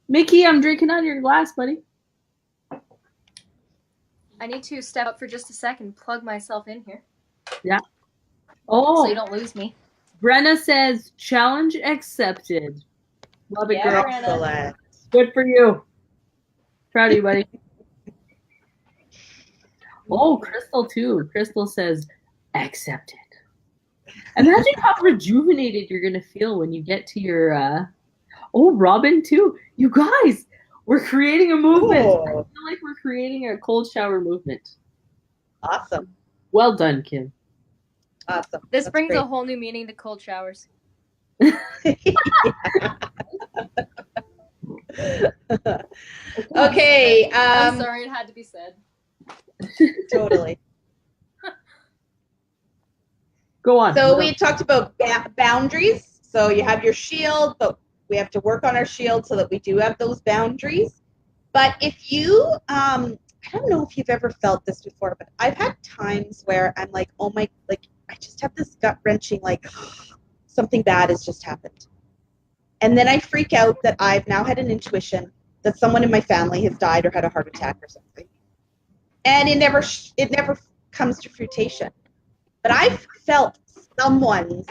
Mickey, I'm drinking out of your glass, buddy. I need to step up for just a second, plug myself in here. Yeah. Oh. So you don't lose me. Brenna says, challenge accepted. Love it, girl. Excellent. Good for you. Proud of you, buddy. Oh, Crystal too. Crystal says, accepted. Imagine how rejuvenated you're going to feel when you get to your, oh, Robin too. You guys, we're creating a movement. Ooh. I feel like we're creating a cold shower movement. Awesome. Well done, Kim. Awesome. This That's brings great. a whole new meaning to cold showers. Okay. I'm sorry, it had to be said. Totally. Go on. So we talked about boundaries. So you have your shield, but we have to work on our shield so that we do have those boundaries. But if you, I don't know if you've ever felt this before, but I've had times where I'm like, oh my, like I just have this gut wrenching, like something bad has just happened. And then I freak out that I've now had an intuition that someone in my family has died or had a heart attack or something. And it never comes to fruition. But I've felt someone's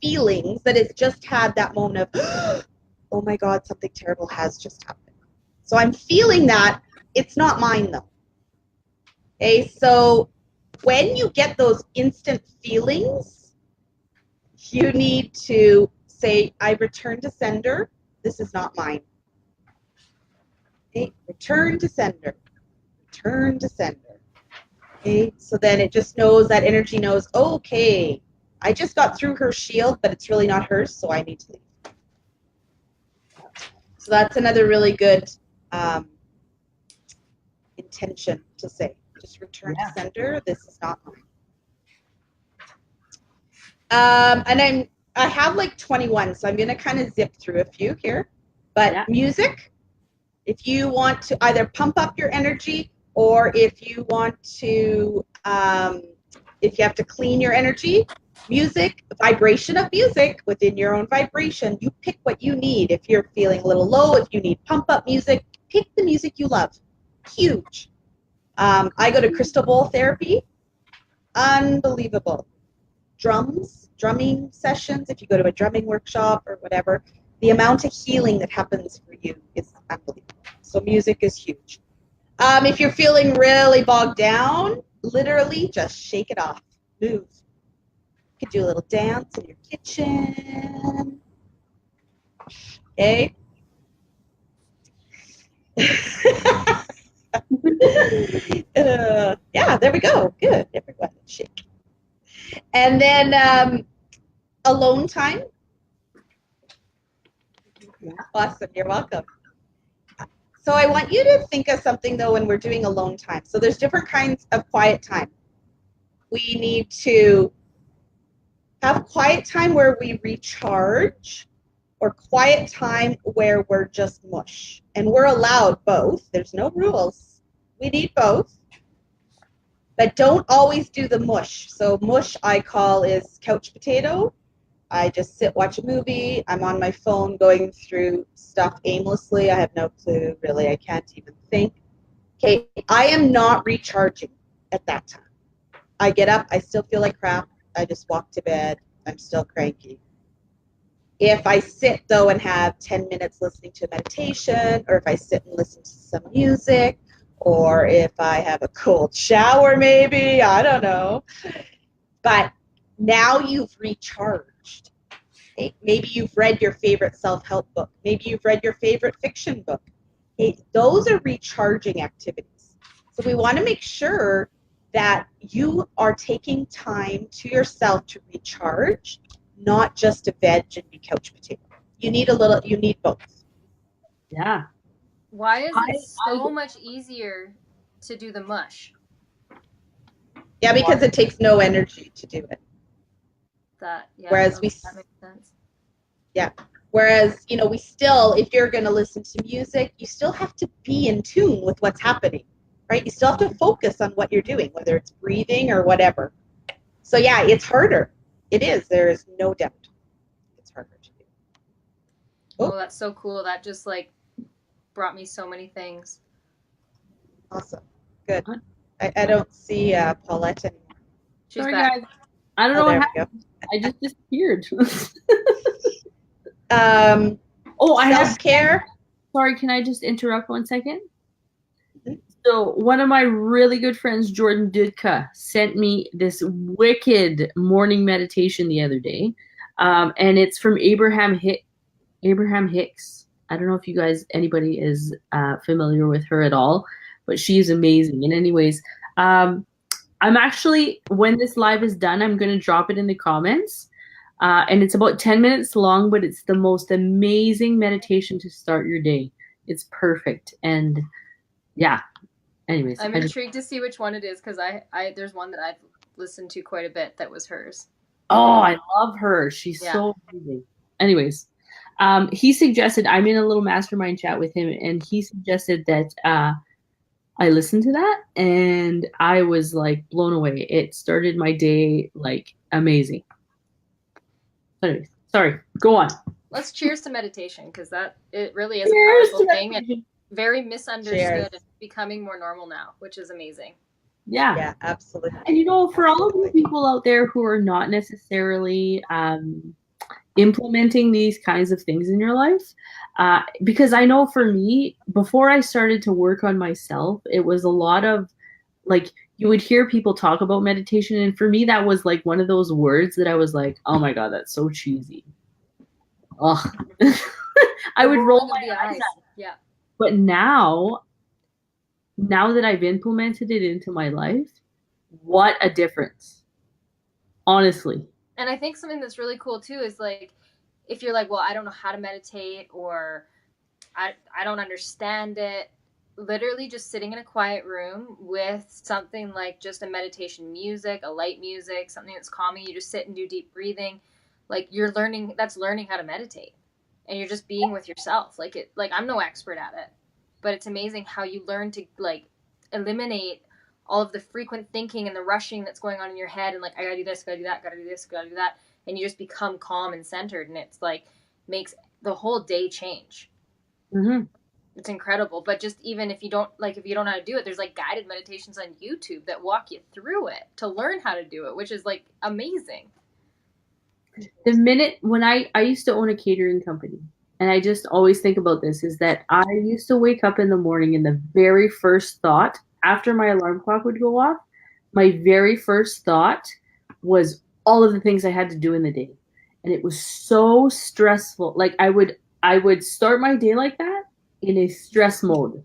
feelings that has just had that moment of, oh my God, something terrible has just happened. So I'm feeling that. It's not mine though. Okay, so when you get those instant feelings, you need to say, I return to sender. This is not mine. Okay, return to sender. Return to sender. Okay, so then it just knows, that energy knows, okay, I just got through her shield, but it's really not hers, so I need to leave. So that's another really good intention to say. Just return to sender. This is not mine. And I have like 21, so I'm going to kind of zip through a few here. But music, if you want to either pump up your energy, or if you want to, if you have to clean your energy, music, vibration of music within your own vibration, you pick what you need. If you're feeling a little low, if you need pump up music, pick the music you love. Huge. I go to crystal bowl therapy. Unbelievable. Drumming sessions, if you go to a drumming workshop or whatever, the amount of healing that happens for you is unbelievable. So music is huge. If you're feeling really bogged down, literally just shake it off. Move. You could do a little dance in your kitchen. Okay. Yeah, there we go. Good. Everyone, shake. And then alone time. Awesome. You're welcome. So I want you to think of something, though, when we're doing alone time. So there's different kinds of quiet time. We need to have quiet time where we recharge, or quiet time where we're just mush. And we're allowed both. There's no rules. We need both. But don't always do the mush. So mush, I call, is couch potato. I just sit, watch a movie. I'm on my phone going through stuff aimlessly. I have no clue, really. I can't even think. Okay, I am not recharging at that time. I get up, I still feel like crap. I just walk to bed. I'm still cranky. If I sit, though, and have 10 minutes listening to meditation, or if I sit and listen to some music, or if I have a cold shower, maybe, I don't know. But now you've recharged. Okay? Maybe you've read your favorite self-help book. Maybe you've read your favorite fiction book. Okay? Those are recharging activities. So we want to make sure that you are taking time to yourself to recharge, not just to veg and be couch potato. You need both. Yeah. Why is it so much easier to do the mush? Yeah, because it takes no energy to do it. That Whereas that makes sense. Yeah. Whereas, you know, we still, if you're going to listen to music, you still have to be in tune with what's happening, right? You still have to focus on what you're doing, whether it's breathing or whatever. So yeah, it's harder. It is. There is no doubt. It's harder to do. Oh, that's so cool. That just like brought me so many things. Awesome. Good. I don't see Paulette anymore. She's Sorry, back. guys. I don't know what happened. I just disappeared. Oh, I have self-care. Sorry, can I just interrupt 1 second? So one of my really good friends, Jordan Dudka, sent me this wicked morning meditation the other day. And it's from Abraham Hicks. I don't know if you guys, anybody is familiar with her at all, but she's amazing. And anyways, I'm actually, when this live is done, I'm going to drop it in the comments. And it's about 10 minutes long, but it's the most amazing meditation to start your day. It's perfect. And yeah, anyways. I'm intrigued to see which one it is, because I there's one that I've listened to quite a bit that was hers. Oh, I love her. She's so amazing. Anyways, he suggested, I'm in a little mastermind chat with him, and he suggested that I listened to that, and I was like blown away. It started my day like amazing. Anyways, sorry, go on. Let's cheers to meditation, because it really is a powerful thing and very misunderstood and becoming more normal now, which is amazing. Yeah, absolutely. And you know, for all of the people out there who are not necessarily implementing these kinds of things in your life, because I know for me, before I started to work on myself, it was a lot of like, you would hear people talk about meditation, and for me that was like one of those words that I was like, oh my god, that's so cheesy. Ugh. I would roll my eyes. Yeah. But now that I've implemented it into my life, what a difference. Honestly. And I think something that's really cool too is like, if you're like, well, I don't know how to meditate, or I don't understand it, literally just sitting in a quiet room with something like just a meditation music, a light music, something that's calming, you just sit and do deep breathing. Like that's learning how to meditate. And you're just being with yourself. Like I'm no expert at it, but it's amazing how you learn to like eliminate all of the frequent thinking and the rushing that's going on in your head, and like, I gotta do this, gotta do that, gotta do this, gotta do that, and you just become calm and centered, and it's like makes the whole day change. Mm-hmm. It's incredible. But just even if you don't know how to do it, there's like guided meditations on YouTube that walk you through it to learn how to do it, which is like amazing. The minute when I used to own a catering company, and I just always think about this, is that I used to wake up in the morning, and the very first thought after my alarm clock would go off, my very first thought was all of the things I had to do in the day. And it was so stressful. Like I would start my day like that in a stress mode.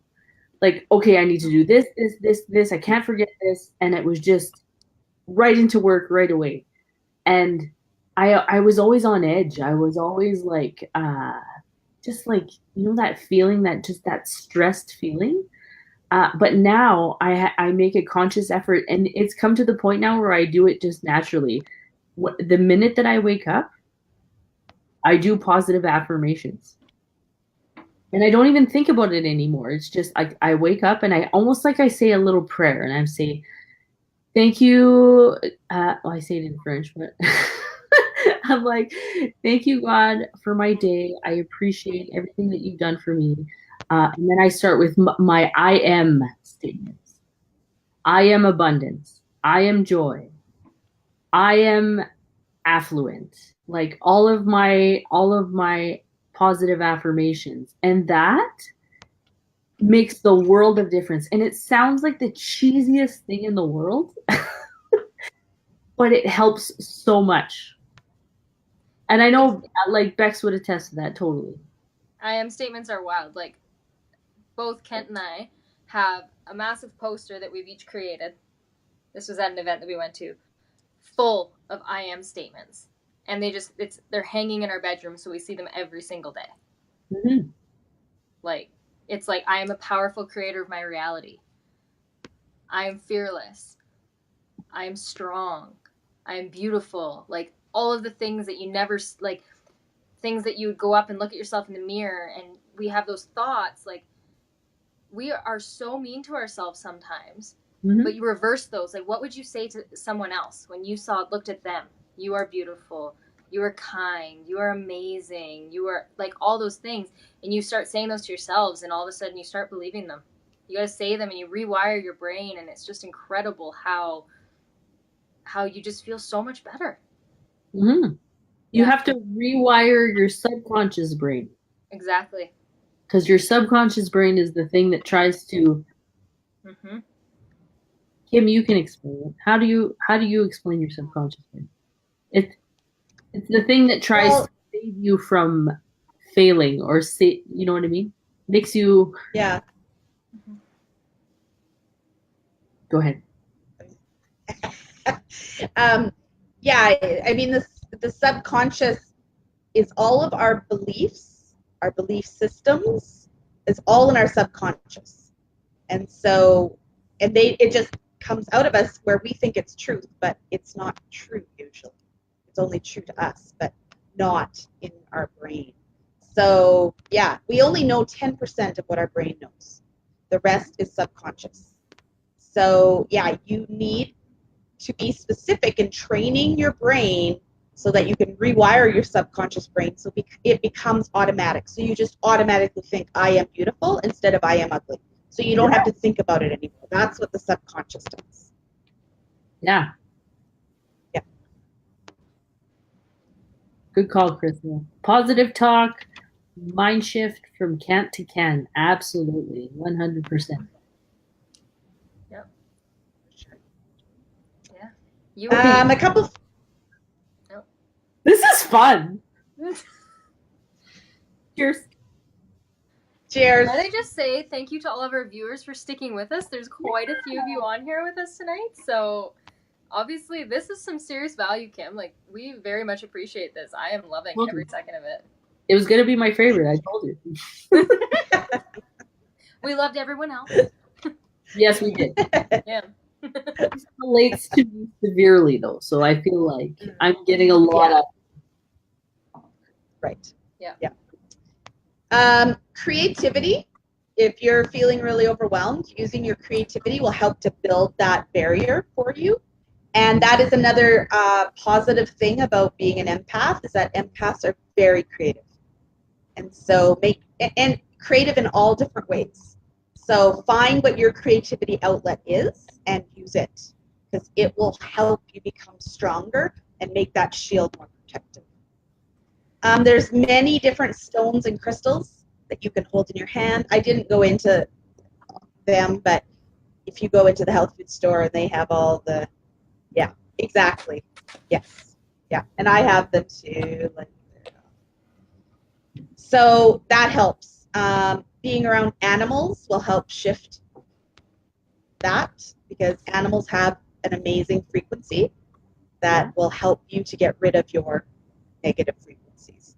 Like, okay, I need to do this. I can't forget this. And it was just right into work right away. And I was always on edge. I was always like, just like, you know, that feeling, that stressed feeling. But now I make a conscious effort, and it's come to the point now where I do it just naturally. The minute that I wake up, I do positive affirmations. And I don't even think about it anymore. It's just I wake up, and I almost like I say a little prayer, and I say, thank you. Well, I say it in French, but I'm like, thank you, God, for my day. I appreciate everything that you've done for me. And then I start with my I am statements. I am abundance. I am joy. I am affluent. Like all of my positive affirmations. And that makes the world of difference. And it sounds like the cheesiest thing in the world, but it helps so much. And I know like Becs would attest to that totally. I am statements are wild. Like both Kent and I have a massive poster that we've each created. This was at an event that we went to, full of I am statements. And they're hanging in our bedroom, so we see them every single day. Mm-hmm. Like, it's like, I am a powerful creator of my reality. I am fearless. I am strong. I am beautiful. Like, all of the things that you never, like, things that you would go up and look at yourself in the mirror, and we have those thoughts, like, we are so mean to ourselves sometimes. But you reverse those. Like, what would you say to someone else when you looked at them? You are beautiful. You are kind. You are amazing. You are, like, all those things. And you start saying those to yourselves, and all of a sudden you start believing them. You got to say them, and you rewire your brain, and it's just incredible how you just feel so much better. You have to rewire your subconscious brain. Exactly. Because your subconscious brain is the thing that tries to. Kim, you can explain it. How do you explain your subconscious brain? It's the thing that tries to save you from failing, or you know what I mean? Makes you. Yeah. Go ahead. Yeah, I mean, the subconscious is all of our beliefs, our belief systems, is all in our subconscious. And so, it just comes out of us where we think it's truth, but it's not true usually. It's only true to us, but not in our brain. So, yeah, we only know 10% of what our brain knows. The rest is subconscious. So, yeah, you need to be specific in training your brain so that you can rewire your subconscious brain so it becomes automatic. So you just automatically think, I am beautiful instead of I am ugly. So you don't have to think about it anymore. That's what the subconscious does. Yeah. Yeah. Good call, Crystal. Positive talk, mind shift from can't to can. Absolutely. 100%. Yep. Yeah. A couple. Nope. This is fun. Cheers. Cheers. Might I just say thank you to all of our viewers for sticking with us. There's quite a few of you on here with us tonight, so obviously this is some serious value, Kim. Like, we very much appreciate this. I am loving every second of it. It was going to be my favorite, I told you. We loved everyone else. Yes, we did. Yeah. This relates to me severely, though, so I feel like I'm getting a lot of. Right. Yeah. Yeah. Creativity. If you're feeling really overwhelmed, using your creativity will help to build that barrier for you. And that is another positive thing about being an empath, is that empaths are very creative. And so and creative in all different ways. So find what your creativity outlet is and use it, because it will help you become stronger and make that shield more protective. There's many different stones and crystals that you can hold in your hand. I didn't go into them, but if you go into the health food store and they have all the, yeah, exactly. Yes. Yeah. And I have them too. So that helps. Being around animals will help shift that, because animals have an amazing frequency that will help you to get rid of your negative frequencies.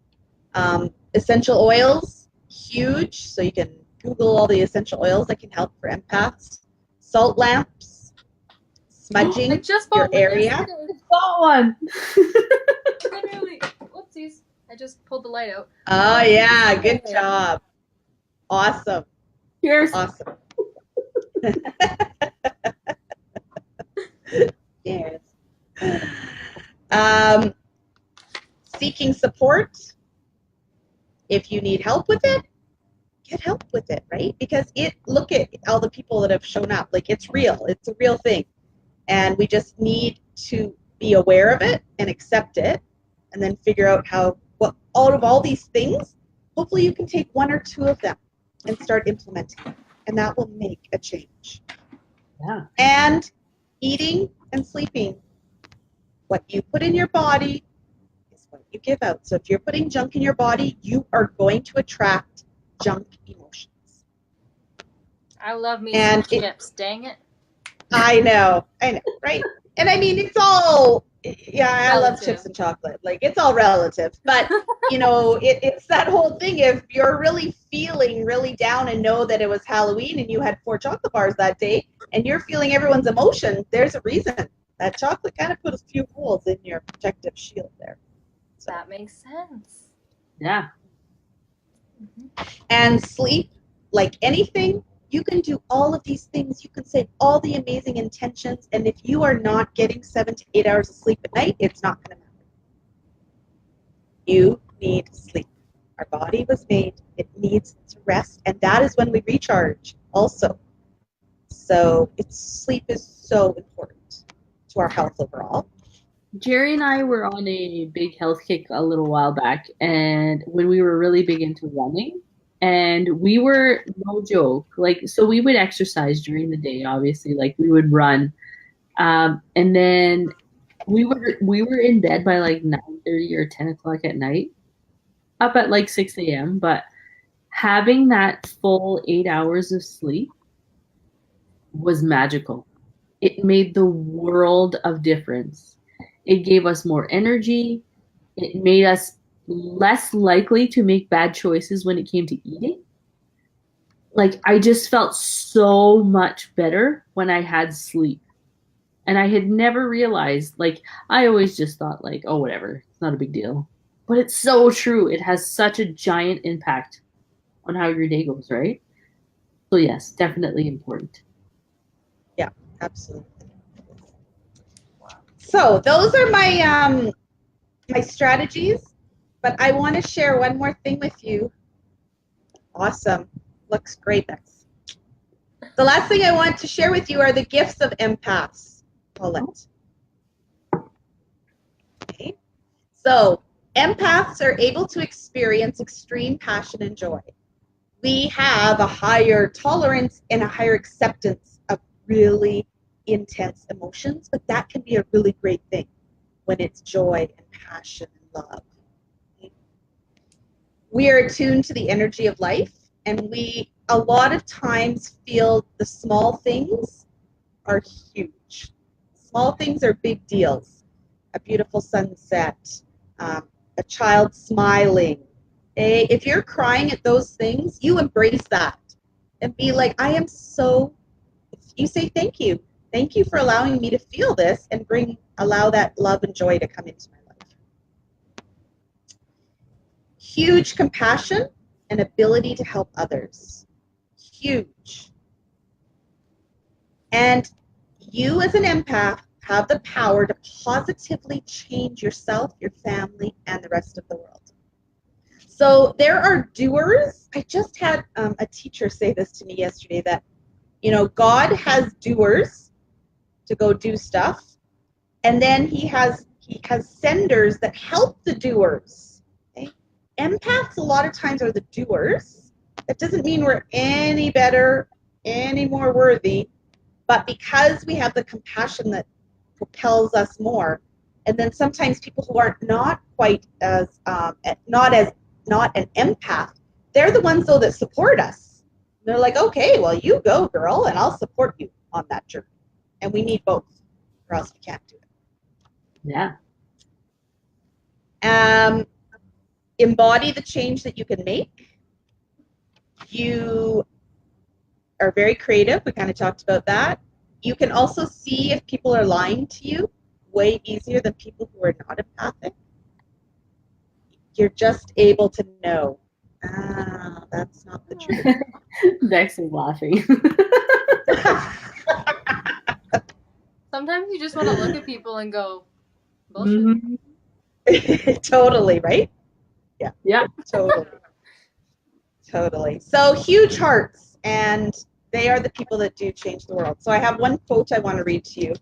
Essential oils, huge. So you can Google all the essential oils that can help for empaths. Salt lamps, smudging I just bought your area. I bought one. Literally. Whoopsies. I just pulled the light out. Oh, yeah. Good job. Awesome. Cheers. Awesome. Cheers. Seeking support. If you need help with it, get help with it, right? Because look at all the people that have shown up. Like, it's real. It's a real thing. And we just need to be aware of it and accept it, and then figure out out of all these things, hopefully you can take one or two of them and start implementing it. And that will make a change. Yeah. And eating and sleeping. What you put in your body is what you give out. So if you're putting junk in your body, you are going to attract junk emotions. I love me some chips. Dang it. I know, right? And I mean, it's all, yeah, I love chips and chocolate. Like, it's all relative. But, it's that whole thing. If you're really feeling really down and know that it was Halloween and you had 4 chocolate bars that day, and you're feeling everyone's emotion, there's a reason. That chocolate kind of put a few holes in your protective shield there. So. That makes sense. Yeah. And sleep, like anything, you can do all of these things. You can say all the amazing intentions, and if you are not getting 7 to 8 hours of sleep at night, it's not going to matter. You need sleep. Our body was made, it needs to rest, and that is when we recharge also. So sleep is so important to our health overall. Jerry and I were on a big health kick a little while back, and when we were really big into running, and we were, no joke, like, so we would exercise during the day, obviously, like we would run, and then we were in bed by like 9:30 or 10 o'clock at night, up at like 6 a.m. But having that full 8 hours of sleep was magical. It made the world of difference. It gave us more energy. It made us less likely to make bad choices when it came to eating. Like, I just felt so much better when I had sleep. And I had never realized, like, I always just thought, like, oh, whatever, it's not a big deal. But it's so true. It has such a giant impact on how your day goes, right? So, yes, definitely important. Yeah, absolutely. So those are my my strategies, but I want to share one more thing with you. Awesome. Looks great, Bex. The last thing I want to share with you are the gifts of empaths, Paulette. Okay. So empaths are able to experience extreme passion and joy. We have a higher tolerance and a higher acceptance of really intense emotions, but that can be a really great thing when it's joy and passion and love. We are attuned to the energy of life, and we a lot of times feel the small things are huge. Small things are big deals. A beautiful sunset, a child smiling. If you're crying at those things, you embrace that and be like, I am so, you say thank you. Thank you for allowing me to feel this and allow that love and joy to come into my life. Huge compassion and ability to help others. Huge. And you as an empath have the power to positively change yourself, your family, and the rest of the world. So there are doers. I just had a teacher say this to me yesterday that, God has doers to go do stuff, and then he has senders that help the doers. Okay? Empaths a lot of times are the doers. That doesn't mean we're any better, any more worthy, but because we have the compassion that propels us more, and then sometimes people who are not quite as not an empath, they're the ones though that support us. They're like, okay, well, you go, girl, and I'll support you on that journey. And we need both, or else we can't do it. Yeah. Embody the change that you can make. You are very creative. We kind of talked about that. You can also see if people are lying to you way easier than people who are not empathic. You're just able to know, that's not the truth. Bex is laughing. Sometimes you just want to look at people and go, bullshit. Mm-hmm. Totally, right? Yeah. Yeah. Totally. So huge hearts, and they are the people that do change the world. So I have one quote I want to read to you.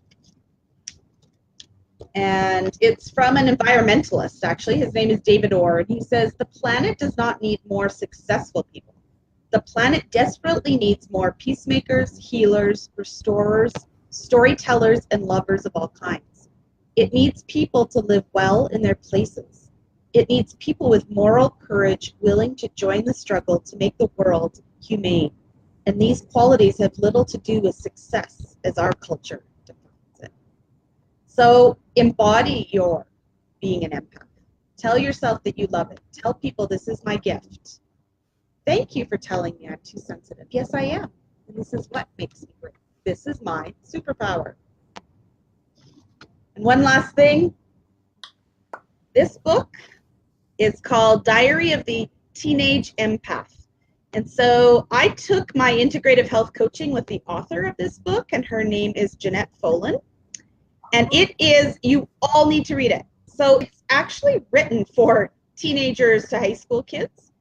And it's from an environmentalist, actually. His name is David Orr, and he says, the planet does not need more successful people. The planet desperately needs more peacemakers, healers, restorers, storytellers, and lovers of all kinds. It needs people to live well in their places. It needs people with moral courage willing to join the struggle to make the world humane. And these qualities have little to do with success, as our culture defines it. So embody your being an empath. Tell yourself that you love it. Tell people this is my gift. Thank you for telling me I'm too sensitive. Yes, I am. And this is what makes me great. This is my superpower. And one last thing. This book is called Diary of the Teenage Empath. And so I took my integrative health coaching with the author of this book, and her name is Jeanette Folan. And it is, you all need to read it. So it's actually written for teenagers to high school kids,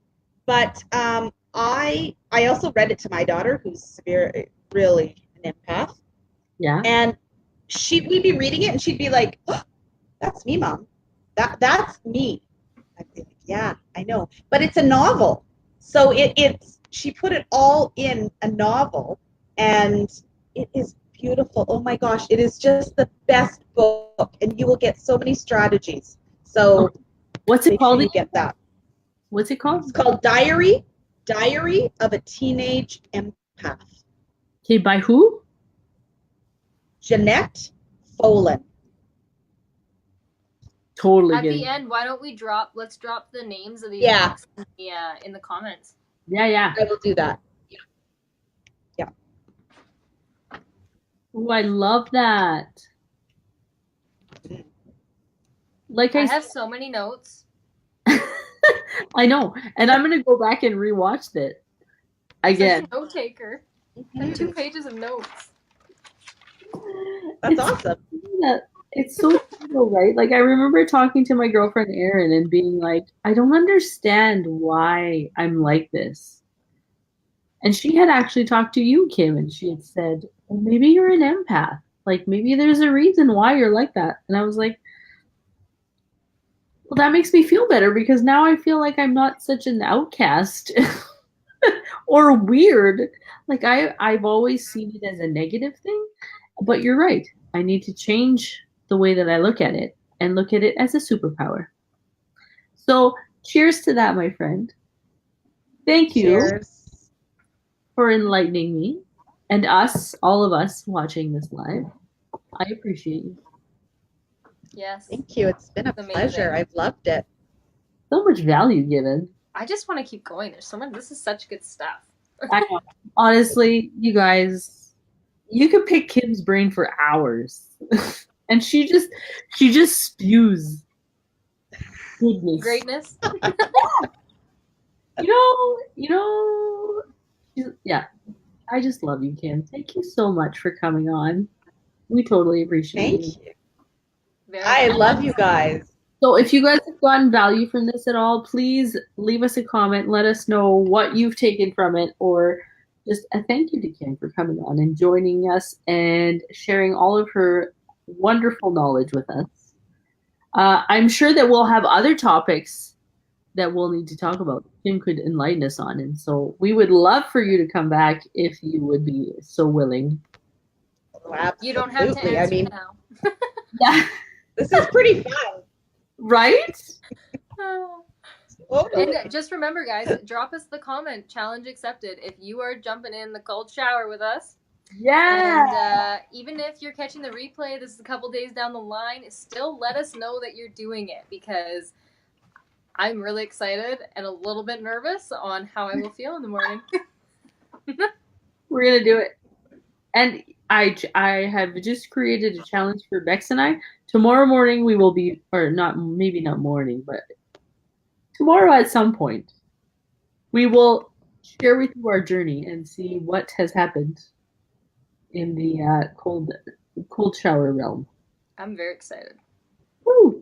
but I also read it to my daughter, who's really an empath. Yeah. And we'd be reading it, and she'd be like, oh, "That's me, Mom. That's me." I'd be like, "Yeah, I know," but it's a novel, so she put it all in a novel, and it is beautiful. Oh my gosh, it is just the best book, and you will get so many strategies. So what's it called? You get that. What's it called? It's called Diary of a Teenage Empath. Okay, by who? Jeanette Folan. Totally. At the end, why don't we let's drop the names of these books in the comments. Yeah. I will do that. Yeah. Oh, I love that. Like I have so many notes. I know, and I'm gonna go back and rewatch it again. Such a note taker. And 2 pages of notes. That's awesome. It's so cool, right? Like, I remember talking to my girlfriend Erin and being like, I don't understand why I'm like this. And she had actually talked to you, Kim, and she had said, well, maybe you're an empath. Like, maybe there's a reason why you're like that. And I was like, well, that makes me feel better, because now I feel like I'm not such an outcast or weird. Like, I've always seen it as a negative thing, but you're right. I need to change the way that I look at it and look at it as a superpower. So cheers to that, my friend. Thank you for enlightening me and all of us watching this live. I appreciate you. Yes. Thank you. It's been a pleasure. I've loved it. So much value given. I just want to keep going. This is such good stuff. I know. Honestly, you guys, you could pick Kim's brain for hours. And she just spews goodness. Greatness. Yeah. I just love you, Kim. Thank you so much for coming on. We totally appreciate it. Thank you. I love you guys. So if you guys have gotten value from this at all, please leave us a comment. Let us know what you've taken from it, or just a thank you to Kim for coming on and joining us and sharing all of her wonderful knowledge with us. I'm sure that we'll have other topics that we'll need to talk about. Kim could enlighten us on, and so we would love for you to come back if you would be so willing. Oh, absolutely. You don't have to answer now. Yeah. This is pretty fun. Right? And just remember, guys, drop us the comment, challenge accepted, if you are jumping in the cold shower with us. Yeah. And even if you're catching the replay, this is a couple days down the line, still let us know that you're doing it, because I'm really excited and a little bit nervous on how I will feel in the morning. We're going to do it. And I have just created a challenge for Bex and I. Tomorrow morning we will be, or maybe not morning, but tomorrow at some point, we will share with you our journey and see what has happened in the cold shower realm. I'm very excited. Woo!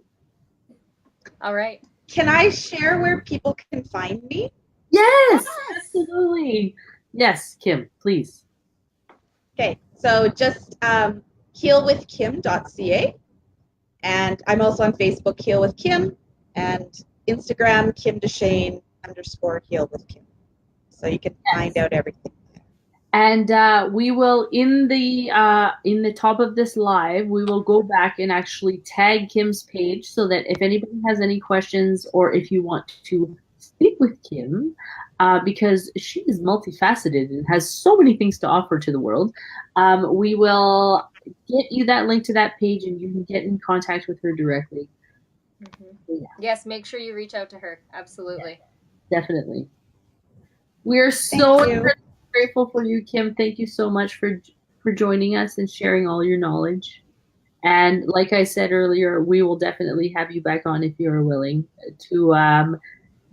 All right. Can I share where people can find me? Yes, absolutely. Yes, Kim, please. Okay, so just healwithkim.ca, and I'm also on Facebook, Heal with Kim, and Instagram, Kim Dechaine _healwithkim. So you can find out everything. And we will, in the top of this live, we will go back and actually tag Kim's page, so that if anybody has any questions, or if you want to speak with Kim, because she is multifaceted and has so many things to offer to the world, we will get you that link to that page, and you can get in contact with her directly. Mm-hmm. Yeah. Yes, make sure you reach out to her. Absolutely. Yeah, definitely. We are so grateful for you, Kim. Thank you so much for joining us and sharing all your knowledge. And like I said earlier, we will definitely have you back on if you're willing to,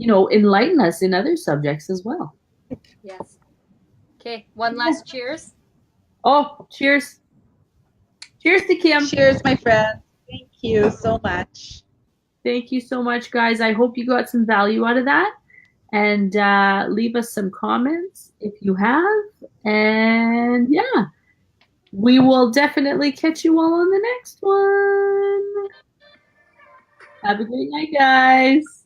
enlighten us in other subjects as well. Yes. Okay, one last cheers. Oh, cheers. Cheers to Kim. Cheers, my friends. Thank you so much. Thank you so much, guys. I hope you got some value out of that. And leave us some comments if you have. And yeah, we will definitely catch you all on the next one. Have a great night, guys.